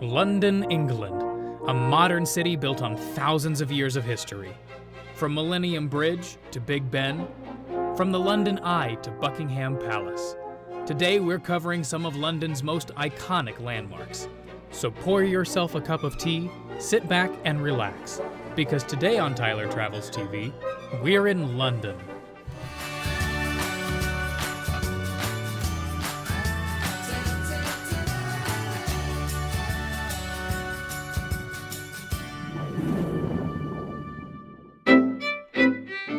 London, England, a modern city built on thousands of years of history. From Millennium Bridge to Big Ben, from the London Eye to Buckingham Palace. Today we're covering some of London's most iconic landmarks. So pour yourself a cup of tea, sit back and relax, because today on Tyler Travels TV, we're in London.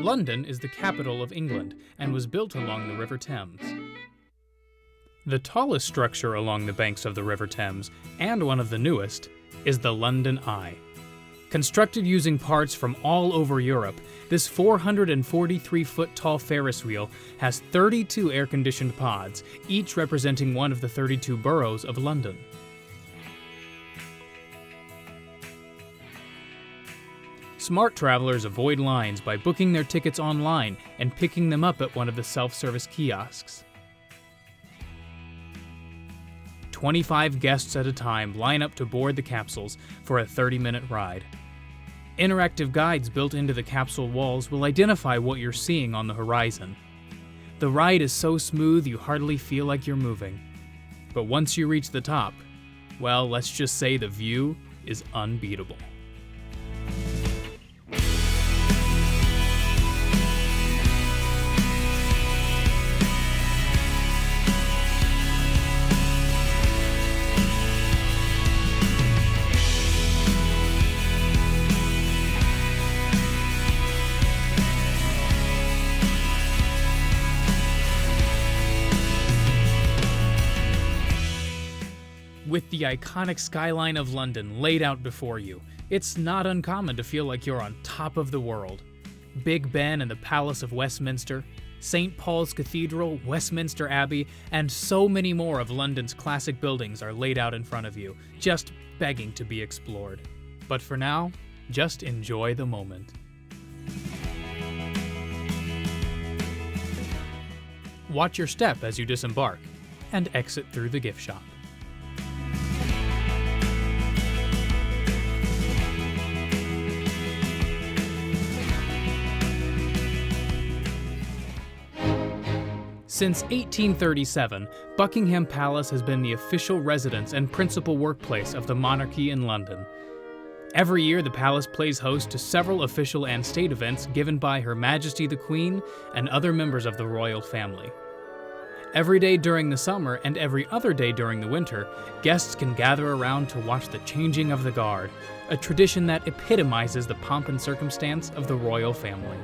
London is the capital of England and was built along the River Thames. The tallest structure along the banks of the River Thames, and one of the newest, is the London Eye. Constructed using parts from all over Europe, this 443-foot tall Ferris wheel has 32 air-conditioned pods, each representing one of the 32 boroughs of London. Smart travelers avoid lines by booking their tickets online and picking them up at one of the self-service kiosks. 25 guests at a time line up to board the capsules for a 30-minute ride. Interactive guides built into the capsule walls will identify what you're seeing on the horizon. The ride is so smooth you hardly feel like you're moving. But once you reach the top, well, let's just say the view is unbeatable. With the iconic skyline of London laid out before you, it's not uncommon to feel like you're on top of the world. Big Ben and the Palace of Westminster, St. Paul's Cathedral, Westminster Abbey, and so many more of London's classic buildings are laid out in front of you, just begging to be explored. But for now, just enjoy the moment. Watch your step as you disembark, and exit through the gift shop. Since 1837, Buckingham Palace has been the official residence and principal workplace of the monarchy in London. Every year, the palace plays host to several official and state events given by Her Majesty the Queen and other members of the royal family. Every day during the summer and every other day during the winter, guests can gather around to watch the changing of the guard, a tradition that epitomizes the pomp and circumstance of the royal family.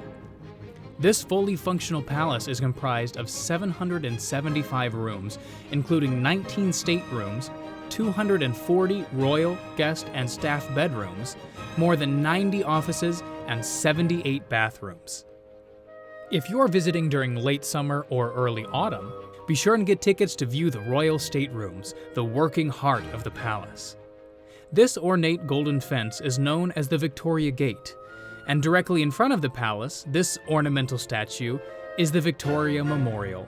This fully functional palace is comprised of 775 rooms, including 19 staterooms, 240 royal, guest, and staff bedrooms, more than 90 offices, and 78 bathrooms. If you're visiting during late summer or early autumn, be sure and get tickets to view the royal staterooms, the working heart of the palace. This ornate golden fence is known as the Victoria Gate, and directly in front of the palace, this ornamental statue is the Victoria Memorial.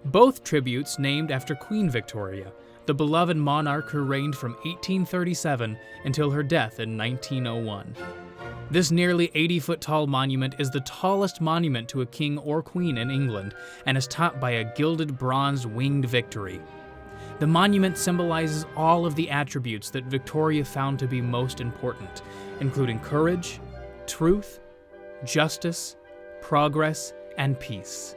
Both tributes named after Queen Victoria, the beloved monarch who reigned from 1837 until her death in 1901. This nearly 80-foot tall monument is the tallest monument to a king or queen in England and is topped by a gilded bronze winged Victory. The monument symbolizes all of the attributes that Victoria found to be most important, including courage, truth, justice, progress, and peace.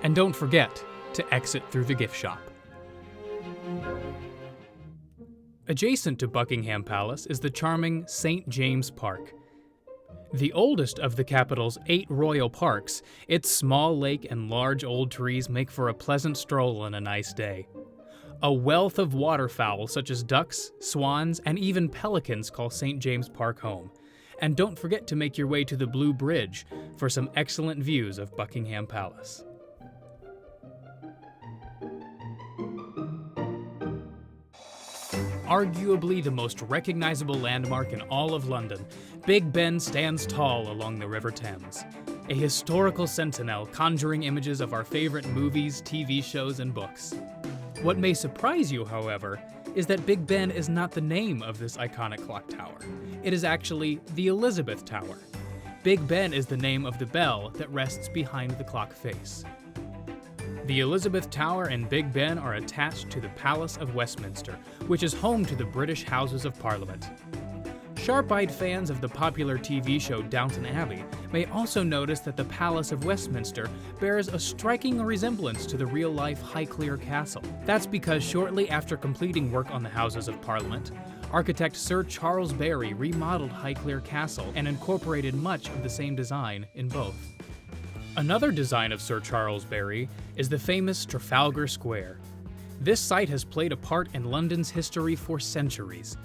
And don't forget to exit through the gift shop. Adjacent to Buckingham Palace is the charming St. James Park. The oldest of the capital's 8 royal parks, its small lake and large old trees make for a pleasant stroll on a nice day. A wealth of waterfowl such as ducks, swans, and even pelicans call St. James Park home. And don't forget to make your way to the Blue Bridge for some excellent views of Buckingham Palace. Arguably the most recognizable landmark in all of London, Big Ben stands tall along the River Thames. a historical sentinel conjuring images of our favorite movies, TV shows, and books. What may surprise you, however, is that Big Ben is not the name of this iconic clock tower. It is actually the Elizabeth Tower. Big Ben is the name of the bell that rests behind the clock face. The Elizabeth Tower and Big Ben are attached to the Palace of Westminster, which is home to the British Houses of Parliament. Sharp-eyed fans of the popular TV show Downton Abbey may also notice that the Palace of Westminster bears a striking resemblance to the real-life Highclere Castle. That's because shortly after completing work on the Houses of Parliament, architect Sir Charles Barry remodeled Highclere Castle and incorporated much of the same design in both. Another design of Sir Charles Barry is the famous Trafalgar Square. This site has played a part in London's history for centuries.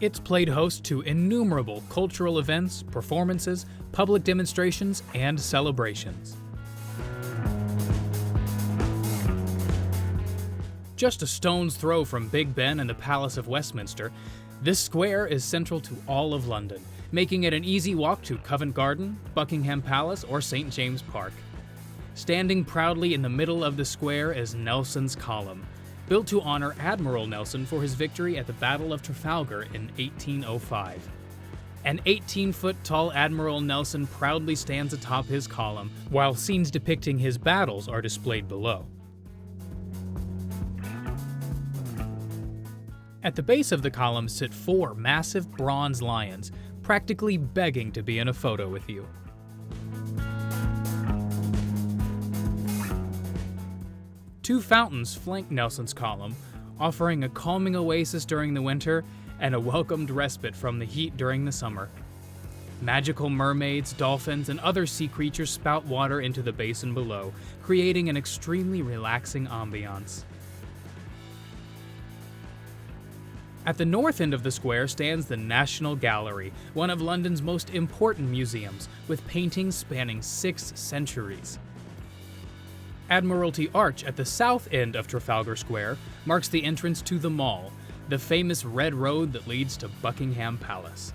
It's played host to innumerable cultural events, performances, public demonstrations, and celebrations. Just a stone's throw from Big Ben and the Palace of Westminster, this square is central to all of London, making it an easy walk to Covent Garden, Buckingham Palace, or St. James Park. Standing proudly in the middle of the square is Nelson's Column, built to honor Admiral Nelson for his victory at the Battle of Trafalgar in 1805. An 18-foot-tall Admiral Nelson proudly stands atop his column, while scenes depicting his battles are displayed below. At the base of the column sit 4 massive bronze lions, practically begging to be in a photo with you. Two fountains flank Nelson's Column, offering a calming oasis during the winter and a welcomed respite from the heat during the summer. Magical mermaids, dolphins, and other sea creatures spout water into the basin below, creating an extremely relaxing ambiance. At the north end of the square stands the National Gallery, one of London's most important museums, with paintings spanning 6 centuries. Admiralty Arch at the south end of Trafalgar Square marks the entrance to the Mall, the famous red road that leads to Buckingham Palace.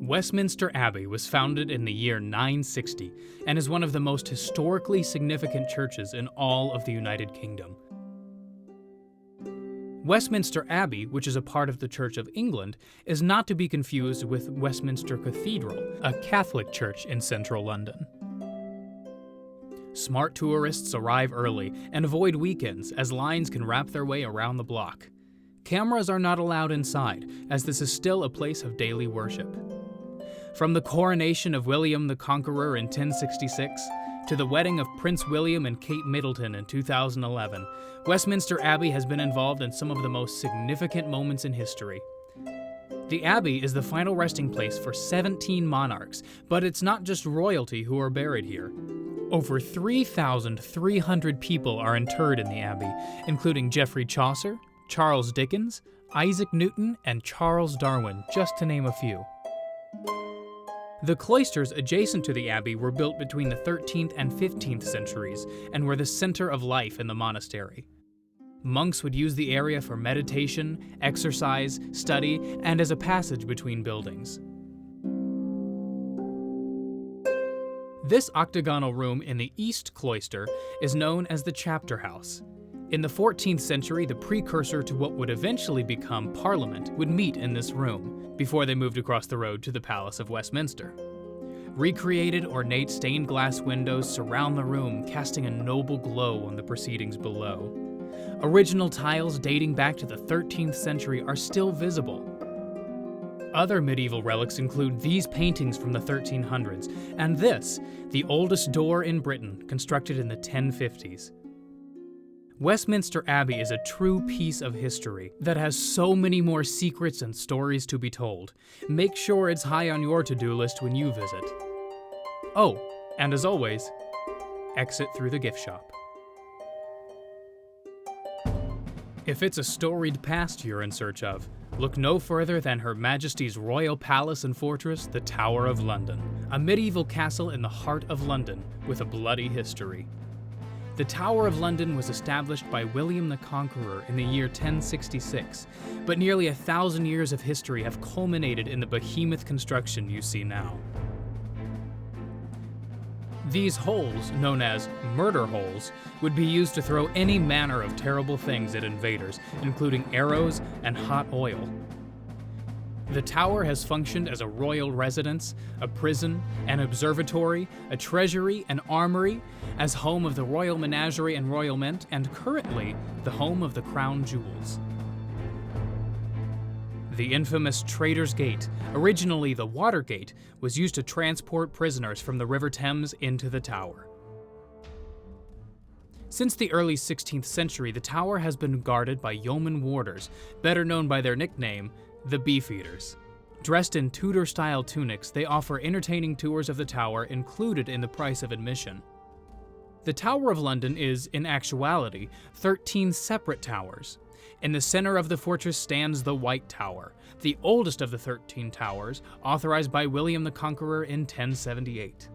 Westminster Abbey was founded in the year 960 and is one of the most historically significant churches in all of the United Kingdom. Westminster Abbey, which is a part of the Church of England, is not to be confused with Westminster Cathedral, a Catholic church in central London. Smart tourists arrive early and avoid weekends, as lines can wrap their way around the block. Cameras are not allowed inside, as this is still a place of daily worship. From the coronation of William the Conqueror in 1066 to the wedding of Prince William and Kate Middleton in 2011, Westminster Abbey has been involved in some of the most significant moments in history. The Abbey is the final resting place for 17 monarchs, but it's not just royalty who are buried here. Over 3,300 people are interred in the Abbey, including Geoffrey Chaucer, Charles Dickens, Isaac Newton, and Charles Darwin, just to name a few. The cloisters adjacent to the abbey were built between the 13th and 15th centuries and were the center of life in the monastery. Monks would use the area for meditation, exercise, study, and as a passage between buildings. This octagonal room in the east cloister is known as the chapter house. In the 14th century, the precursor to what would eventually become Parliament would meet in this room, before they moved across the road to the Palace of Westminster. Recreated ornate stained glass windows surround the room, casting a noble glow on the proceedings below. Original tiles dating back to the 13th century are still visible. Other medieval relics include these paintings from the 1300s, and this, the oldest door in Britain, constructed in the 1050s. Westminster Abbey is a true piece of history that has so many more secrets and stories to be told. Make sure it's high on your to-do list when you visit. Oh, and as always, exit through the gift shop. If it's a storied past you're in search of, Look no further than Her Majesty's Royal Palace and Fortress, the Tower of London, a medieval castle in the heart of London with a bloody history. The Tower of London was established by William the Conqueror in the year 1066, but nearly 1,000 years of history have culminated in the behemoth construction you see now. These holes, known as murder holes, would be used to throw any manner of terrible things at invaders, including arrows and hot oil. The tower has functioned as a royal residence, a prison, an observatory, a treasury, an armory, as home of the Royal Menagerie and Royal Mint, and currently the home of the Crown Jewels. The infamous Traitor's Gate, originally the Watergate, was used to transport prisoners from the River Thames into the tower. Since the early 16th century, the tower has been guarded by yeoman warders, better known by their nickname, the Beefeaters. Dressed in Tudor-style tunics, they offer entertaining tours of the tower included in the price of admission. The Tower of London is, in actuality, 13 separate towers. In the center of the fortress stands the White Tower, the oldest of the 13 towers, authorized by William the Conqueror in 1078.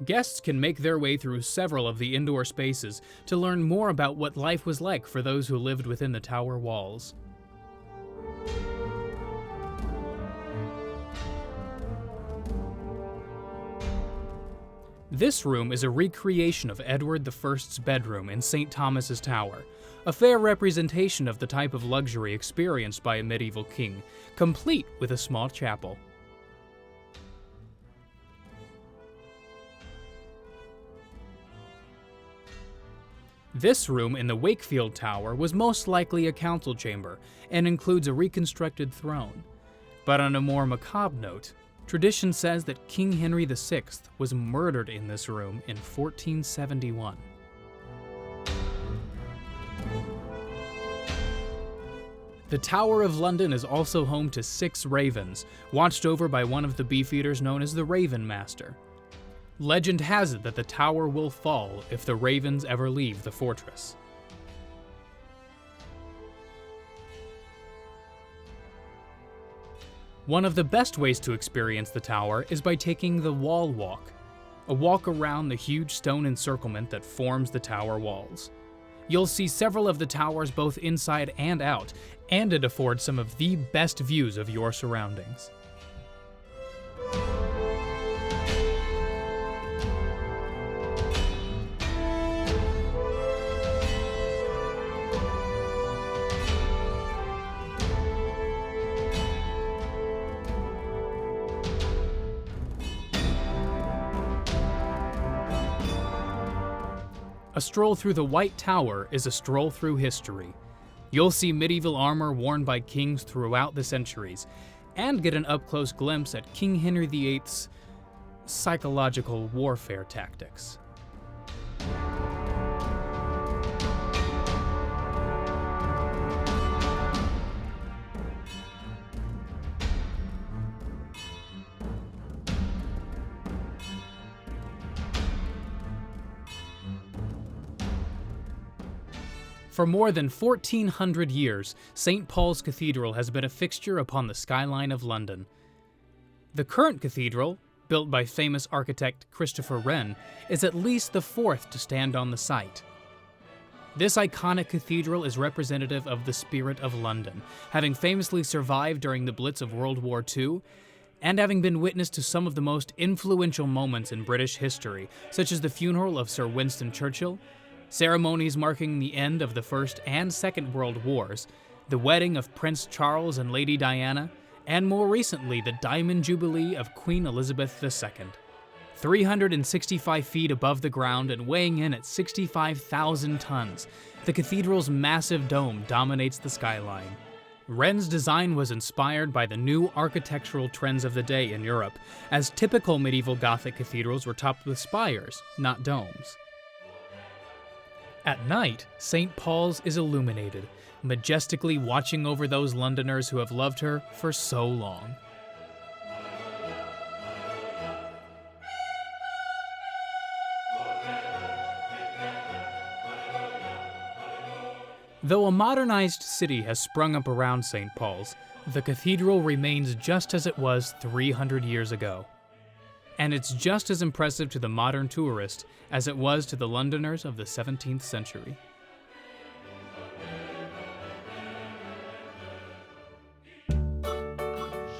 Guests can make their way through several of the indoor spaces to learn more about what life was like for those who lived within the tower walls. This room is a recreation of Edward I's bedroom in St. Thomas's Tower, a fair representation of the type of luxury experienced by a medieval king, complete with a small chapel. This room in the Wakefield Tower was most likely a council chamber and includes a reconstructed throne. But on a more macabre note, tradition says that King Henry VI was murdered in this room in 1471. The Tower of London is also home to 6 ravens, watched over by one of the Beefeaters known as the Raven Master. Legend has it that the tower will fall if the ravens ever leave the fortress. One of the best ways to experience the tower is by taking the Wall Walk, a walk around the huge stone encirclement that forms the tower walls. You'll see several of the towers both inside and out, and it affords some of the best views of your surroundings. A stroll through the White Tower is a stroll through history. You'll see medieval armor worn by kings throughout the centuries, and get an up-close glimpse at King Henry VIII's psychological warfare tactics. For more than 1,400 years, St. Paul's Cathedral has been a fixture upon the skyline of London. The current cathedral, built by famous architect Christopher Wren, is at least the 4th to stand on the site. This iconic cathedral is representative of the spirit of London, having famously survived during the Blitz of World War II, and having been witness to some of the most influential moments in British history, such as the funeral of Sir Winston Churchill, ceremonies marking the end of the First and Second World Wars, the wedding of Prince Charles and Lady Diana, and more recently the Diamond Jubilee of Queen Elizabeth II. 365 feet above the ground and weighing in at 65,000 tons, the cathedral's massive dome dominates the skyline. Wren's design was inspired by the new architectural trends of the day in Europe, as typical medieval Gothic cathedrals were topped with spires, not domes. At night, St. Paul's is illuminated, majestically watching over those Londoners who have loved her for so long. Though a modernized city has sprung up around St. Paul's, the cathedral remains just as it was 300 years ago. And it's just as impressive to the modern tourist as it was to the Londoners of the 17th century.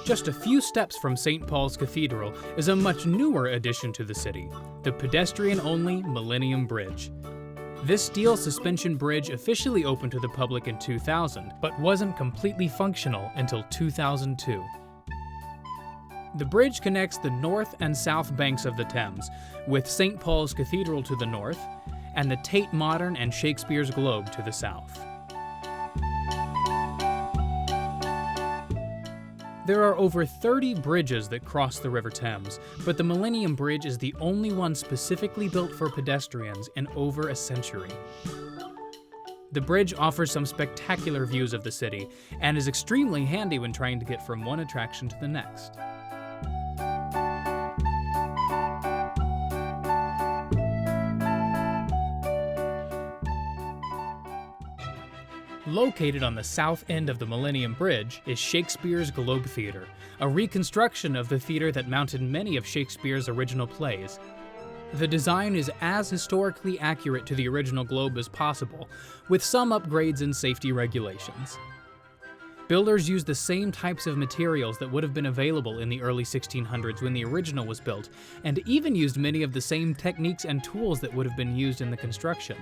Just a few steps from St. Paul's Cathedral is a much newer addition to the city, the pedestrian-only Millennium Bridge. This steel suspension bridge officially opened to the public in 2000, but wasn't completely functional until 2002. The bridge connects the north and south banks of the Thames, with St. Paul's Cathedral to the north, and the Tate Modern and Shakespeare's Globe to the south. There are over 30 bridges that cross the River Thames, but the Millennium Bridge is the only one specifically built for pedestrians in over a century. The bridge offers some spectacular views of the city, and is extremely handy when trying to get from one attraction to the next. Located on the south end of the Millennium Bridge is Shakespeare's Globe Theatre, a reconstruction of the theatre that mounted many of Shakespeare's original plays. The design is as historically accurate to the original Globe as possible, with some upgrades in safety regulations. Builders used the same types of materials that would have been available in the early 1600s when the original was built, and even used many of the same techniques and tools that would have been used in the construction.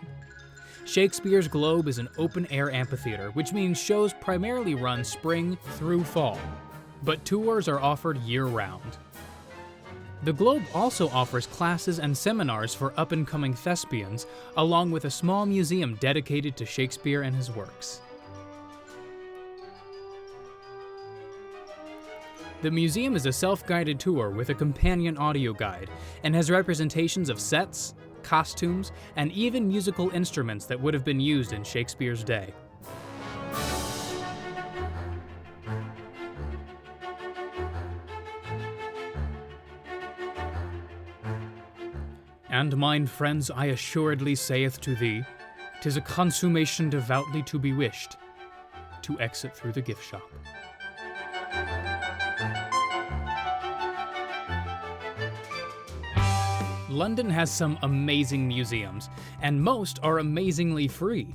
Shakespeare's Globe is an open-air amphitheater, which means shows primarily run spring through fall, but tours are offered year-round. The Globe also offers classes and seminars for up-and-coming thespians, along with a small museum dedicated to Shakespeare and his works. The museum is a self-guided tour with a companion audio guide, and has representations of sets, costumes, and even musical instruments that would have been used in Shakespeare's day. And mine friends, I assuredly saith to thee, 'tis a consummation devoutly to be wished, to exit through the gift shop. London has some amazing museums, and most are amazingly free,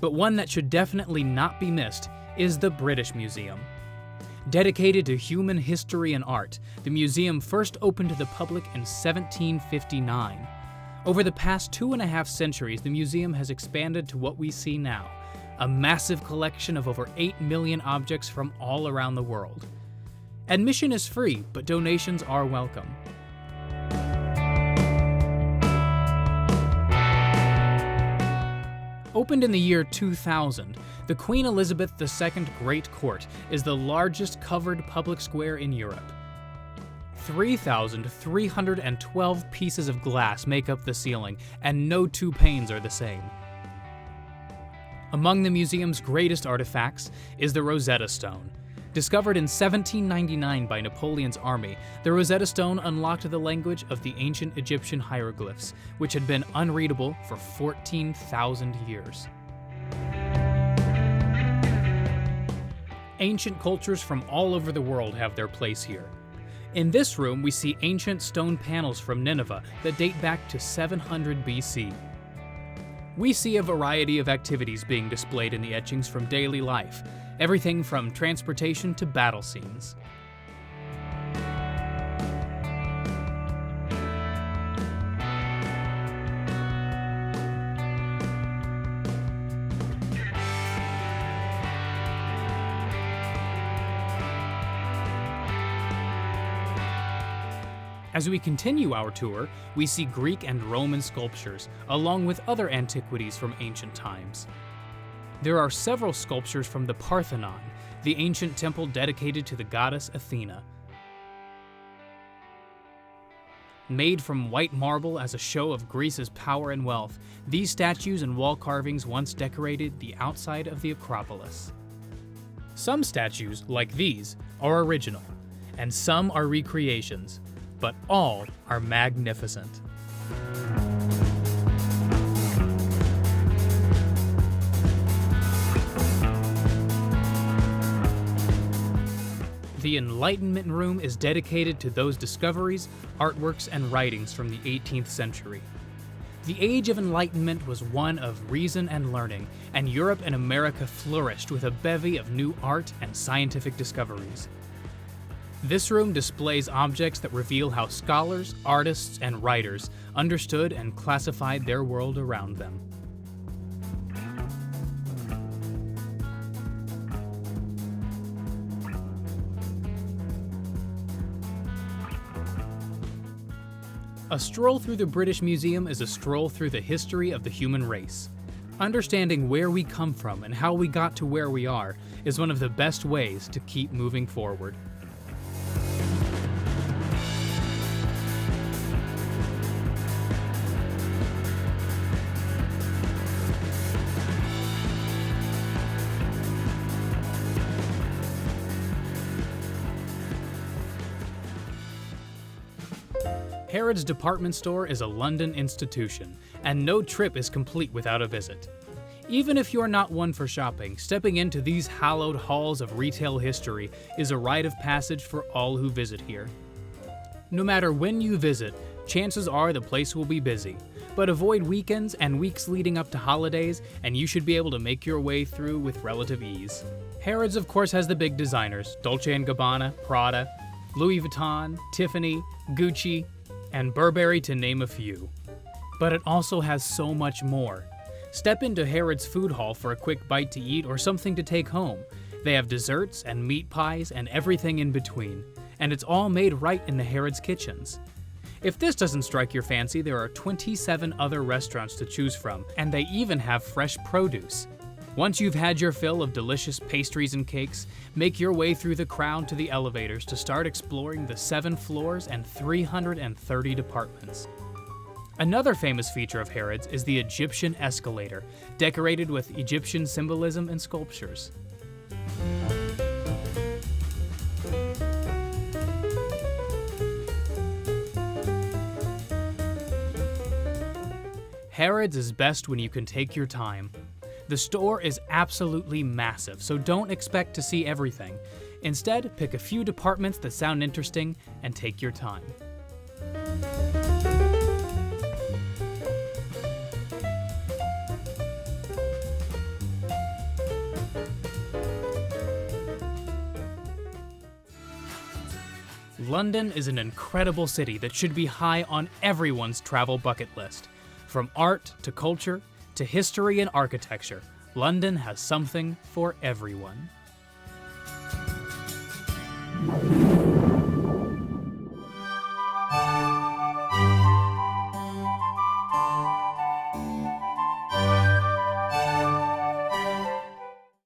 but one that should definitely not be missed is the British Museum. Dedicated to human history and art, the museum first opened to the public in 1759. Over the past 2.5 centuries, the museum has expanded to what we see now, a massive collection of over 8 million objects from all around the world. Admission is free, but donations are welcome. Opened in the year 2000, the Queen Elizabeth II Great Court is the largest covered public square in Europe. 3,312 pieces of glass make up the ceiling, and no two panes are the same. Among the museum's greatest artifacts is the Rosetta Stone. Discovered in 1799 by Napoleon's army, the Rosetta Stone unlocked the language of the ancient Egyptian hieroglyphs, which had been unreadable for 14,000 years. Ancient cultures from all over the world have their place here. In this room, we see ancient stone panels from Nineveh that date back to 700 BC. We see a variety of activities being displayed in the etchings from daily life, everything from transportation to battle scenes. As we continue our tour, we see Greek and Roman sculptures, along with other antiquities from ancient times. There are several sculptures from the Parthenon, the ancient temple dedicated to the goddess Athena. Made from white marble as a show of Greece's power and wealth, these statues and wall carvings once decorated the outside of the Acropolis. Some statues, like these, are original, and some are recreations, but all are magnificent. The Enlightenment Room is dedicated to those discoveries, artworks, and writings from the 18th century. The Age of Enlightenment was one of reason and learning, and Europe and America flourished with a bevy of new art and scientific discoveries. This room displays objects that reveal how scholars, artists, and writers understood and classified their world around them. A stroll through the British Museum is a stroll through the history of the human race. Understanding where we come from and how we got to where we are is one of the best ways to keep moving forward. Harrods department store is a London institution, and no trip is complete without a visit. Even if you're not one for shopping, stepping into these hallowed halls of retail history is a rite of passage for all who visit here. No matter when you visit, chances are the place will be busy, but avoid weekends and weeks leading up to holidays, and you should be able to make your way through with relative ease. Harrods, of course, has the big designers: Dolce & Gabbana, Prada, Louis Vuitton, Tiffany, Gucci, and Burberry, to name a few. But it also has so much more. Step into Harrods Food Hall for a quick bite to eat or something to take home. They have desserts and meat pies and everything in between, and it's all made right in the Harrods kitchens. If this doesn't strike your fancy, there are 27 other restaurants to choose from, and they even have fresh produce. Once you've had your fill of delicious pastries and cakes, make your way through the crowd to the elevators to start exploring the 7 floors and 330 departments. Another famous feature of Harrods is the Egyptian escalator, decorated with Egyptian symbolism and sculptures. Harrods is best when you can take your time. The store is absolutely massive, so don't expect to see everything. Instead, pick a few departments that sound interesting and take your time. London is an incredible city that should be high on everyone's travel bucket list. From art to culture to history and architecture, London has something for everyone.